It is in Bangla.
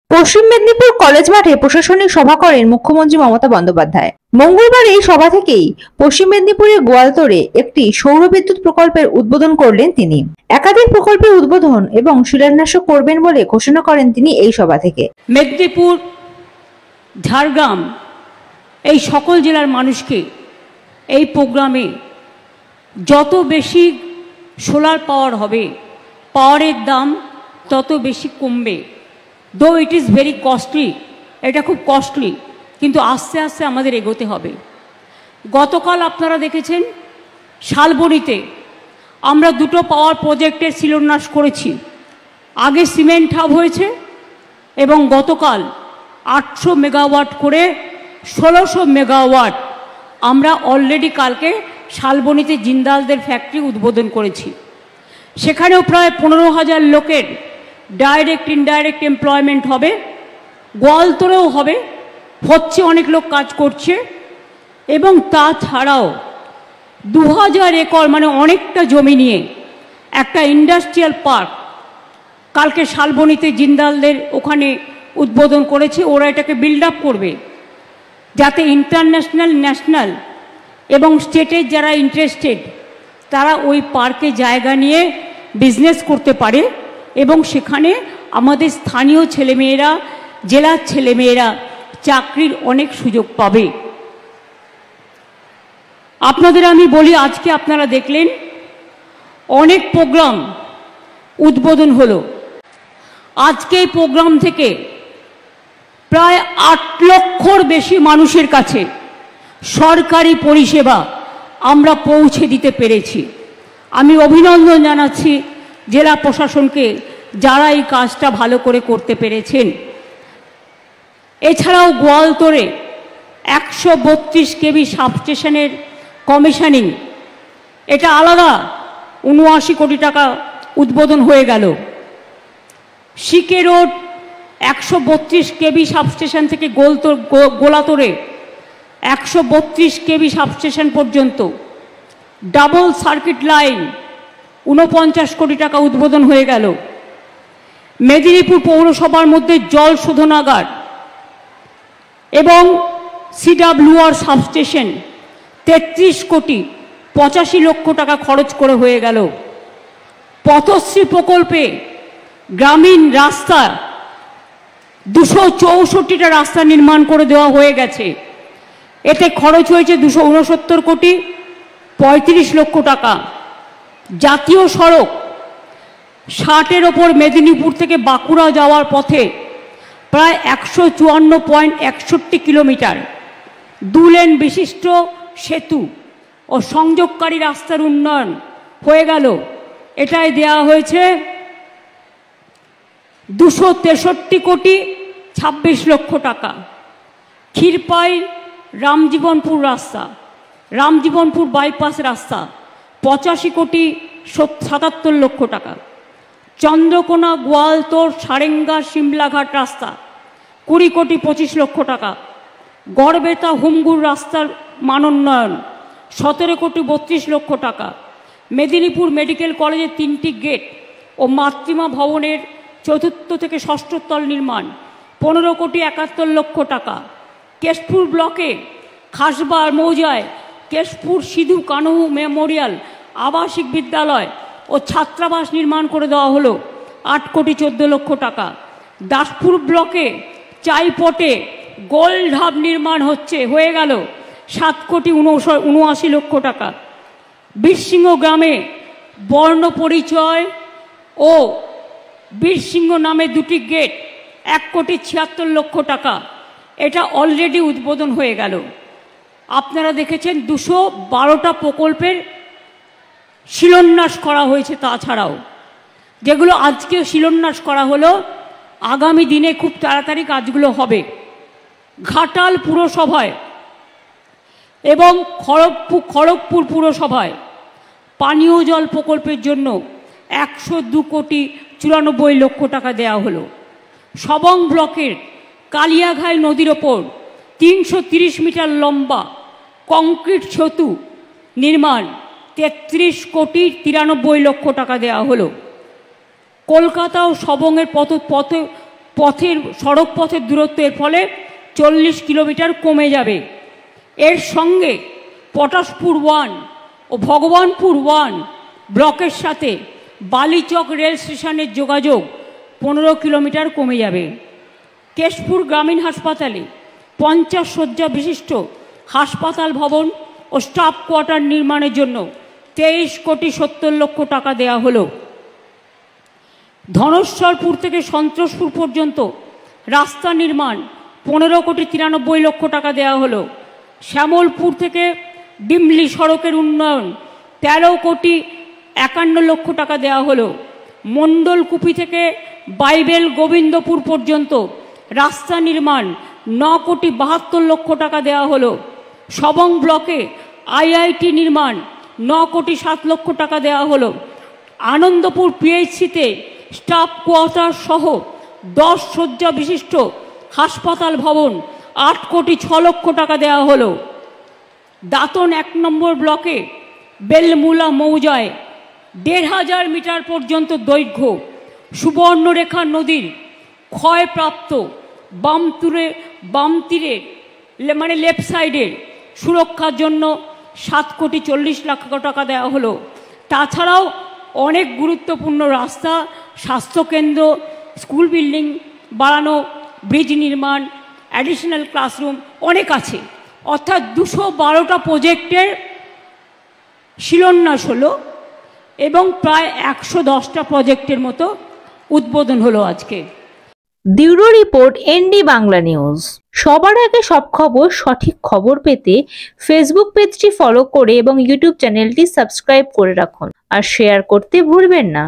পশ্চিম মেদিনীপুর কলেজ মাঠে প্রশাসনিক সভা করেন মুখ্যমন্ত্রী মমতা বন্দ্যোপাধ্যায়। মঙ্গলবার এই সভা থেকেই পশ্চিম মেদিনীপুরের গোয়ালতোড়ে একটি সৌর বিদ্যুৎ প্রকল্পের উদ্বোধন করলেন তিনি। একাধিক প্রকল্পের উদ্বোধন এবং শিলান্যাস করবেন বলে ঘোষণা করেন তিনি এই সভা থেকে। মেদিনীপুর, ঝাড়গ্রাম এই সকল জেলার মানুষকে এই প্রোগ্রামে যত বেশি সোলার পাওয়ার হবে, পাওয়ারের দাম তত বেশি কমবে। দো ইট ইজ ভেরি কস্টলি, এটা খুব কস্টলি, কিন্তু আস্তে আস্তে আমাদের এগোতে হবে। গতকাল আপনারা দেখেছেন শালবনীতে আমরা দুটো পাওয়ার প্রজেক্টের শিলান্যাস করেছি। আগে সিমেন্ট হাব হয়েছে এবং গতকাল 800 মেগাওয়াট করে 1600 মেগাওয়াট আমরা অলরেডি কালকে শালবনীতে জিন্দালদের ফ্যাক্টরি উদ্বোধন করেছি। সেখানেও প্রায় 15,000 লোকের ডাইরেক্ট ইনডাইরেক্ট এমপ্লয়মেন্ট হবে। গোয়ালতোড়েও হবে, হচ্ছে, অনেক লোক কাজ করছে। এবং তাছাড়াও 2000 একর মানে অনেকটা জমি নিয়ে একটা ইন্ডাস্ট্রিয়াল পার্ক কালকে শালবনীতে জিন্দালদের ওখানে উদ্বোধন করেছে। ওরা এটাকে বিল্ড আপ করবে যাতে ইন্টারন্যাশনাল, ন্যাশনাল এবং স্টেটের যারা ইন্টারেস্টেড তারা ওই পার্কে জায়গা নিয়ে বিজনেস করতে পারে এবং সেখানে আমাদের স্থানীয় ছেলেমেয়েরা, জেলার ছেলেমেয়েরা চাকরির অনেক সুযোগ পাবে। আপনাদের আমি বলি, আজকে আপনারা দেখলেন অনেক প্রোগ্রাম উদ্বোধন হলো। আজকে এই প্রোগ্রাম থেকে প্রায় 8 লক্ষর বেশি মানুষের কাছে সরকারি পরিষেবা আমরা পৌঁছে দিতে পেরেছি। আমি অভিনন্দন জানাচ্ছি জেলা প্রশাসনকে, যারা এই কাজটা ভালো করে করতে পেরেছেন। এছাড়াও গোয়ালতোড়ে 132 কেভি সাবস্টেশনের কমিশনিং, এটা আলাদা 79 কোটি টাকা উদ্বোধন হয়ে গেল। সিকে রোড 132 কেভি সাবস্টেশন থেকে গোলাতোড়ে 132 কেভি সাবস্টেশন পর্যন্ত ডাবল সার্কিট লাইন 49 কোটি টাকা উদ্বোধন হয়ে গেল। মেদিনীপুর পৌরসভার মধ্যে জল শোধনাগার এবং সিডাব্লিউআর সাবস্টেশন 33 কোটি 85 লক্ষ টাকা খরচ করে হয়ে গেল। পথশ্রী প্রকল্পে গ্রামীণ রাস্তা 264টা রাস্তা নির্মাণ করে দেওয়া হয়ে গেছে। এতে খরচ হয়েছে 269 কোটি 35 লক্ষ টাকা। জাতীয় সড়ক 60-এর ওপর মেদিনীপুর থেকে বাঁকুড়া যাওয়ার পথে প্রায় 154.61 কিলোমিটার 2 লেন বিশিষ্ট সেতু ও সংযোগকারী রাস্তার উন্নয়ন হয়ে গেল। এটাই দেওয়া হয়েছে 263 কোটি 26 লক্ষ টাকা। ক্ষীরপাই রামজীবনপুর রাস্তা, রামজীবনপুর বাইপাস রাস্তা 85 কোটি 77 লক্ষ টাকা। চন্দ্রকোনা গোয়ালতোড় সারেঙ্গা সিমলাঘাট রাস্তা 20 কোটি 25 লক্ষ টাকা। গড়বেতা হুমগুর রাস্তার মানোন্নয়ন 17 কোটি 32 লক্ষ টাকা। মেদিনীপুর মেডিকেল কলেজের 3টি গেট ও মাতৃমা ভবনের 4র্থ থেকে 6ষ্ঠ তল নির্মাণ 15 কোটি 71 লক্ষ টাকা। কেশপুর ব্লকে খাসবার মৌজায় কেশপুর সিধু কানহু মেমোরিয়াল আবাসিক বিদ্যালয় ও ছাত্রাবাস নির্মাণ করে দেওয়া হলো 8 কোটি 14 লক্ষ টাকা। দাসপুর ব্লকে চাইপটে গোল ঢাব নির্মাণ হয়ে গেল 7 কোটি 79 লক্ষ টাকা। বীরসিংহ গ্রামে বর্ণ পরিচয় ও বীরসিংহ নামে 2টি গেট 1 কোটি 76 লক্ষ টাকা। এটা অলরেডি উদ্বোধন হয়ে গেল। আপনারা দেখেছেন 212টা প্রকল্পের শিলান্যাস করা হয়েছে। তাছাড়াও যেগুলো আজকে শিলান্যাস করা হলো, আগামী দিনে খুব তাড়াতাড়ি কাজগুলো হবে। ঘাটাল পুরসভায় এবং খড়গপুর পুরসভায় পানীয় জল প্রকল্পের জন্য 102 কোটি 94 লক্ষ টাকা দেওয়া হলো। সবং ব্লকের কালিয়াঘাই নদীর ওপর 330 মিটার লম্বা কংক্রিট সেতু নির্মাণ 33 কোটি 93 লক্ষ টাকা দেওয়া হলো। কলকাতা ও সবংয়ের সড়ক পথের দূরত্ব এর ফলে 40 কিলোমিটার কমে যাবে। এর সঙ্গে পটাশপুর 1 ও ভগবানপুর 1 ব্লকের সাথে বালিচক রেল স্টেশনের যোগাযোগ 15 কিলোমিটার কমে যাবে। কেশপুর গ্রামীণ হাসপাতালে 50 শয্যা বিশিষ্ট হাসপাতাল ভবন ও স্টাফ কোয়ার্টার নির্মাণের জন্য 23,70,00,000 টাকা দেওয়া হলো। ধনেশ্বরপুর থেকে সন্তোষপুর পর্যন্ত রাস্তা নির্মাণ 15,93,00,000 টাকা দেওয়া হলো। শ্যামলপুর থেকে ডিমলি সড়কের উন্নয়ন 13,51,00,000 টাকা দেওয়া হলো। মণ্ডলকুপি থেকে বাইবেল গোবিন্দপুর পর্যন্ত রাস্তা নির্মাণ 9,72,00,000 টাকা দেওয়া হলো। সবং ব্লকে আইআইটি নির্মাণ 9,07,00,000 টাকা দেওয়া হলো। আনন্দপুর পিএইচসিতে স্টাফ কোয়ার্টার সহ 10 শয্যা বিশিষ্ট হাসপাতাল ভবন 8,06,00,000 টাকা দেওয়া হলো। দাঁতন 1 নম্বর ব্লকে বেলমুলা মৌজায় 1,500 মিটার পর্যন্ত দৈর্ঘ্য সুবর্ণরেখা নদীর ক্ষয়প্রাপ্ত বাম তীরের মানে লেফট সাইডের সুরক্ষার জন্য 7,40,00,000 টাকা দেওয়া হলো। তাছাড়াও অনেক গুরুত্বপূর্ণ রাস্তা, স্বাস্থ্যকেন্দ্র, স্কুল বিল্ডিং বাড়ানো, ব্রিজ নির্মাণ, অ্যাডিশনাল ক্লাসরুম অনেক আছে। অর্থাৎ 212টা প্রজেক্টের শিলান্যাস হলো এবং প্রায় 110টা প্রজেক্টের মতো উদ্বোধন হলো আজকে। Bureau report ND Bangla news. সবার আগে সব খবর, সঠিক খবর পেতে ফেসবুক পেজটি ফলো করে এবং ইউটিউব চ্যানেলটি সাবস্ক্রাইব করে রাখুন আর শেয়ার করতে ভুলবেন না।